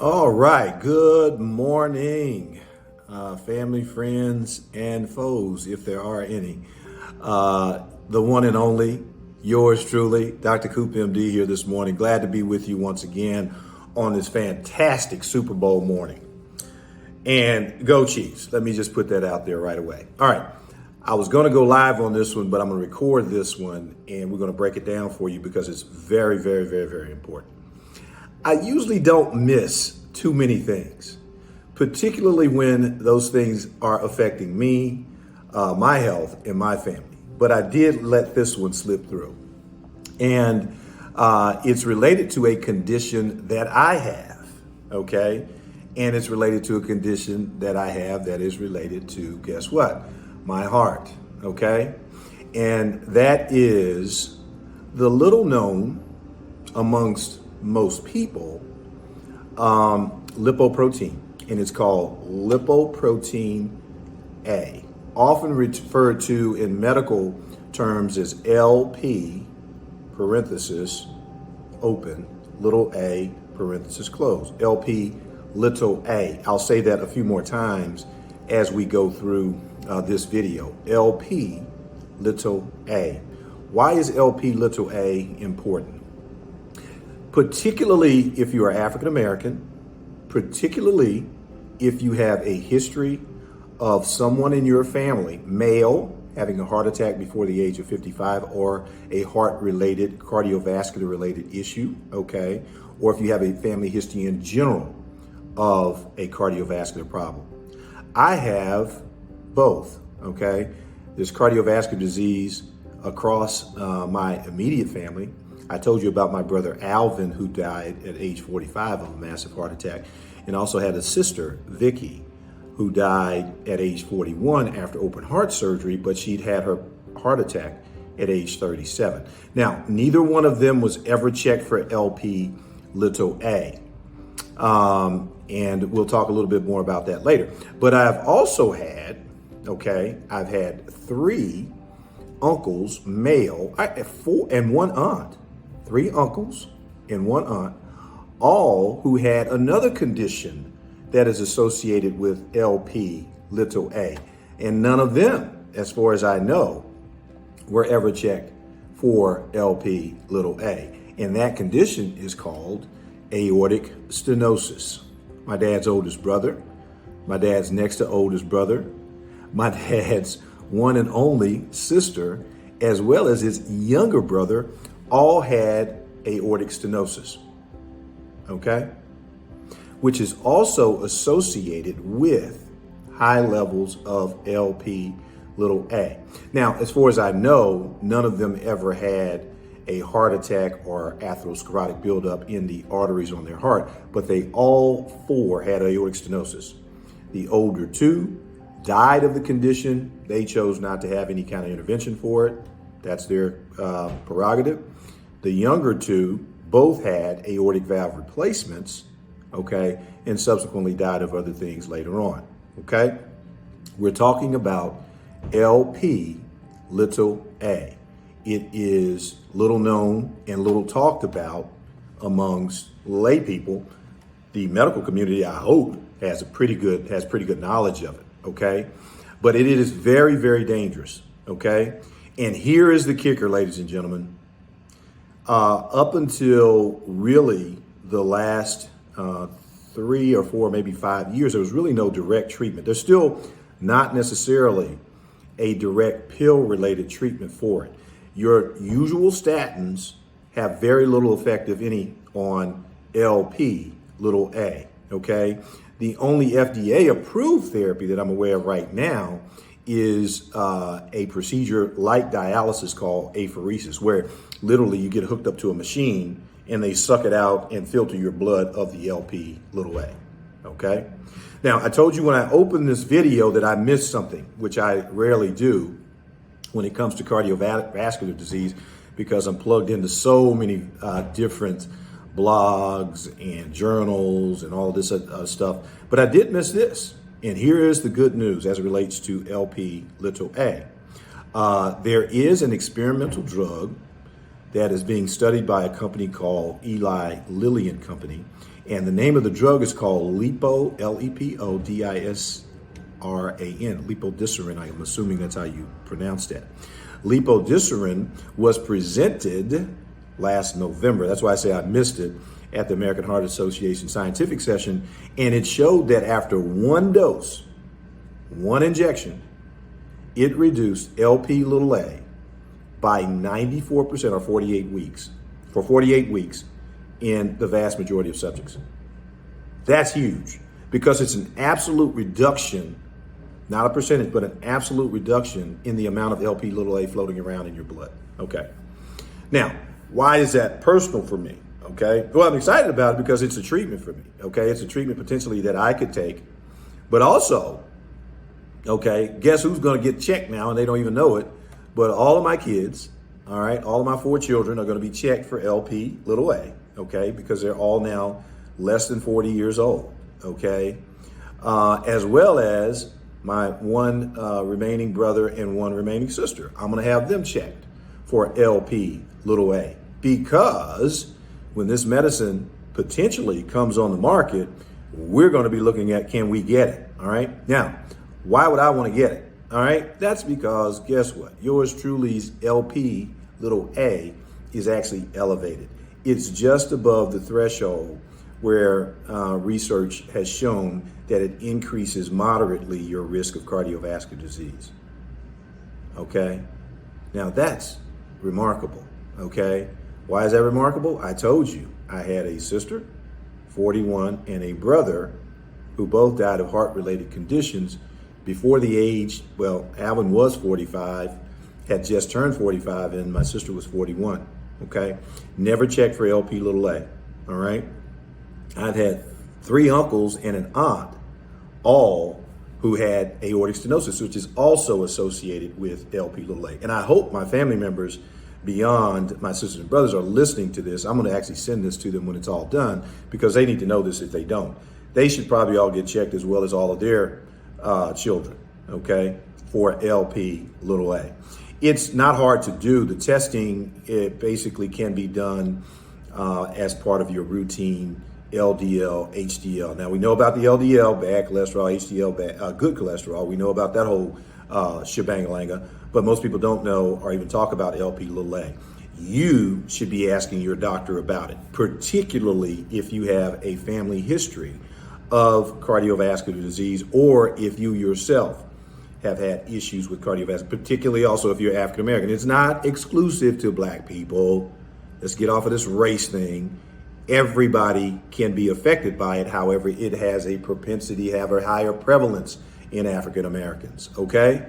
All right, good morning, family, friends, and foes, if there are any. The one and only, yours truly, Dr. Coop MD here this morning. Glad to be with you once again on this fantastic Super Bowl morning. And go Chiefs. Let me just put that out there right away. All right, I was going to go live on this one, but I'm going to record this one and we're going to break it down for you because it's very, very, very, very important. I usually don't miss too many things, particularly when those things are affecting me, my health, and my family. But I did let this one slip through. And it's related to a condition that I have, okay? And it's related to a condition that I have that is related to, guess what? My heart, okay? And that is the little known amongst most people, lipoprotein, and it's called lipoprotein A, often referred to in medical terms as LP, parenthesis, open, little a, parenthesis, close, LP, little a. I'll say that a few more times as we go through this video. LP, little a. Why is LP, little a important? Particularly if you are African American, particularly if you have a history of someone in your family, male, having a heart attack before the age of 55 or a heart-related, cardiovascular-related issue, okay? Or if you have a family history in general of a cardiovascular problem. I have both, okay? There's cardiovascular disease across my immediate family. I told you about my brother Alvin, who died at age 45 of a massive heart attack, and also had a sister, Vicky, who died at age 41 after open heart surgery, but she'd had her heart attack at age 37. Now, neither one of them was ever checked for LP little a. And we'll talk a little bit more about that later. But I've also had, I've had 3 uncles, male, 4 and 1 aunt. 3 uncles and 1 aunt, all who had another condition that is associated with LP little a. And none of them, as far as I know, were ever checked for LP little a. And that condition is called aortic stenosis. My dad's oldest brother, my dad's next to oldest brother, my dad's one and only sister, as well as his younger brother, all had aortic stenosis, okay? Which is also associated with high levels of LP little a. Now, as far as I know, none of them ever had a heart attack or atherosclerotic buildup in the arteries on their heart, but they all 4 had aortic stenosis. The older 2 died of the condition. They chose not to have any kind of intervention for it. That's their prerogative. The younger 2 both had aortic valve replacements, okay, and subsequently died of other things later on, okay? We're talking about LP little a. It is little known and little talked about amongst lay people. The medical community, I hope, has pretty good knowledge of it, okay? But it is very, very dangerous, okay? And here is the kicker, ladies and gentlemen. Up until really the last 3 or 4, maybe 5 years, there was really no direct treatment. There's still not necessarily a direct pill-related treatment for it. Your usual statins have very little effect, if any, on LP little a, okay? The only FDA-approved therapy that I'm aware of right now is a procedure like dialysis called apheresis, where literally you get hooked up to a machine and they suck it out and filter your blood of the LP little a, okay? Now, I told you when I opened this video that I missed something, which I rarely do when it comes to cardiovascular disease, because I'm plugged into so many different blogs and journals and all this stuff. But I did miss this. And here is the good news as it relates to LP little a. There is an experimental drug that is being studied by a company called Eli Lilly and Company, And the name of the drug is called Lipo, Lepodisrin, Lipodisrin. I'm assuming that's how you pronounce that. Lipodisrin was presented last November. That's why I say I missed it at the American Heart Association scientific session. And it showed that after one dose, one injection, it reduced Lp(a) by 94% or 48 weeks, for 48 weeks in the vast majority of subjects. That's huge because it's an absolute reduction, not a percentage, but an absolute reduction in the amount of Lp(a) floating around in your blood. Okay. Now, why is that personal for me? Okay. Well, I'm excited about it because it's a treatment for me. Okay. It's a treatment potentially that I could take, but also, okay, guess who's going to get checked now and they don't even know it, but all of my kids, all right, all of my 4 children are going to be checked for Lp(a), okay, because they're all now less than 40 years old, okay, as well as my 1 remaining brother and 1 remaining sister. I'm going to have them checked for Lp(a) because when this medicine potentially comes on the market, we're going to be looking at, can we get it, all right? Now, why would I want to get it? All right, that's because guess what? Yours truly's Lp(a) is actually elevated. It's just above the threshold where research has shown that it increases moderately your risk of cardiovascular disease. Okay, now that's remarkable. Okay, why is that remarkable? I told you I had a sister, 41, and a brother who both died of heart-related conditions before the age, well, Alvin was 45, had just turned 45, and my sister was 41, okay? Never checked for Lp(a), all right? I've had 3 uncles and an aunt, all who had aortic stenosis, which is also associated with Lp(a). And I hope my family members beyond my sisters and brothers are listening to this. I'm gonna actually send this to them when it's all done because they need to know this if they don't. They should probably all get checked as well as all of their children, okay, for Lp(a). It's not hard to do. The testing, it basically can be done as part of your routine LDL, HDL. Now we know about the LDL, bad cholesterol, HDL, good cholesterol. We know about that whole shebang-a-langa, but most people don't know or even talk about Lp(a). You should be asking your doctor about it, particularly if you have a family history of cardiovascular disease, or if you yourself have had issues with cardiovascular, particularly also if you're African American. It's not exclusive to Black people. Let's get off of this race thing. Everybody can be affected by it. However, it has a propensity to have a higher prevalence in African Americans, okay?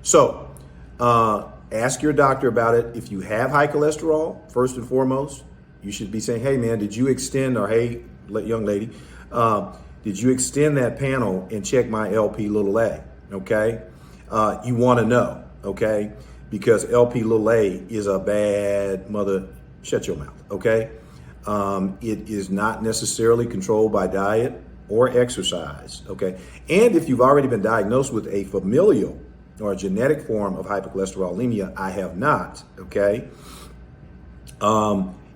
So, ask your doctor about it. If you have high cholesterol, first and foremost, you should be saying, hey man, did you extend, or hey, young lady, did you extend that panel and check my Lp(a), okay? You wanna know, okay? Because Lp(a) is a bad mother, shut your mouth, okay? It is not necessarily controlled by diet or exercise, okay? And if you've already been diagnosed with a familial or a genetic form of hypercholesterolemia, I have not, okay?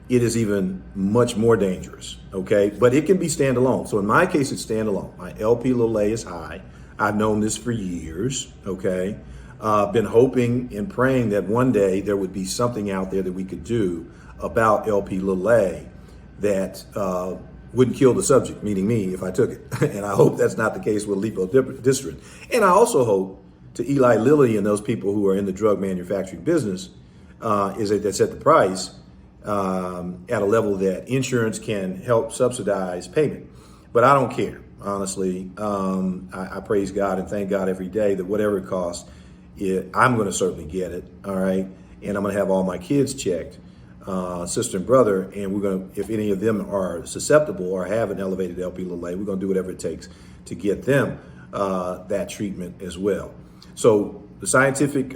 It is even much more dangerous, okay? But it can be standalone. So in my case, it's standalone. My Lp(a) is high. I've known this for years, okay? Been hoping and praying that one day there would be something out there that we could do about Lp(a) that wouldn't kill the subject, meaning me, if I took it. And I hope that's not the case with Lipodisrin. And I also hope to Eli Lilly and those people who are in the drug manufacturing business is that they set the price at a level that insurance can help subsidize payment. But I don't care, honestly. I praise God and thank God every day that whatever it costs, I'm going to certainly get it, all right? And I'm going to have all my kids checked, sister and brother, and we're going to, if any of them are susceptible or have an elevated Lp(a), we're going to do whatever it takes to get them that treatment as well. So the scientific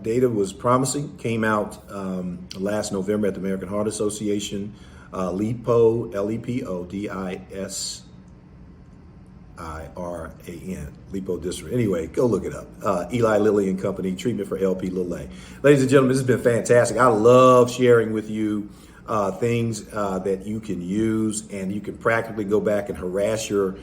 data was promising, came out last November at the American Heart Association. Lipodisrin, Lipodisrin. Anyway, go look it up. Eli Lilly and Company, treatment for Lp(a). Ladies and gentlemen, this has been fantastic. I love sharing with you things that you can use, and you can practically go back and harass your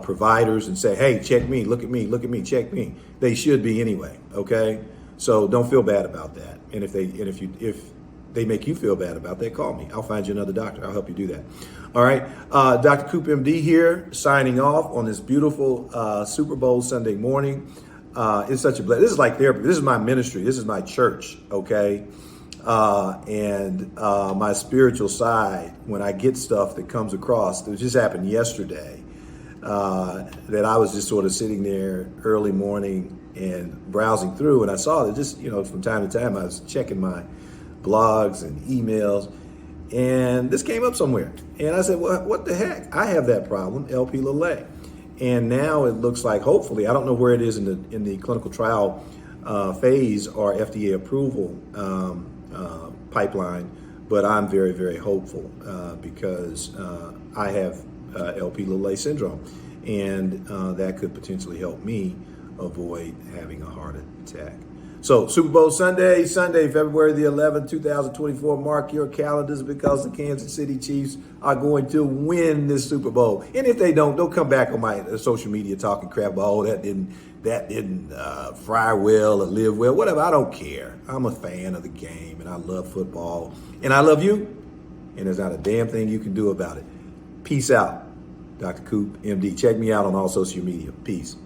providers and say, hey, check me, look at me, check me. They should be anyway, okay? So don't feel bad about that. And if they make you feel bad about that, call me. I'll find you another doctor. I'll help you do that. All right. Dr. Coop, MD here, signing off on this beautiful Super Bowl Sunday morning. It's such a blessing. This is like therapy. This is my ministry. This is my church, okay? And my spiritual side, when I get stuff that comes across, it just happened yesterday, that I was just sort of sitting there early morning and browsing through, and I saw that just, from time to time, I was checking my blogs and emails, and this came up somewhere. And I said, well, what the heck? I have that problem, LP Lillet. And now it looks like, hopefully, I don't know where it is in the clinical trial phase or FDA approval pipeline, but I'm very, very hopeful because I have LP Lillet syndrome, and that could potentially help me avoid having a heart attack. So Super Bowl Sunday, February the 11th, 2024, mark your calendars, because the Kansas City Chiefs are going to win this Super Bowl. And if they don't come back on my social media talking crap about, oh, that didn't fry well or live well, whatever. I don't care. I'm a fan of the game, and I love football, and I love you, and there's not a damn thing you can do about it. Peace out. Dr. Coop, MD. Check me out on all social media. Peace.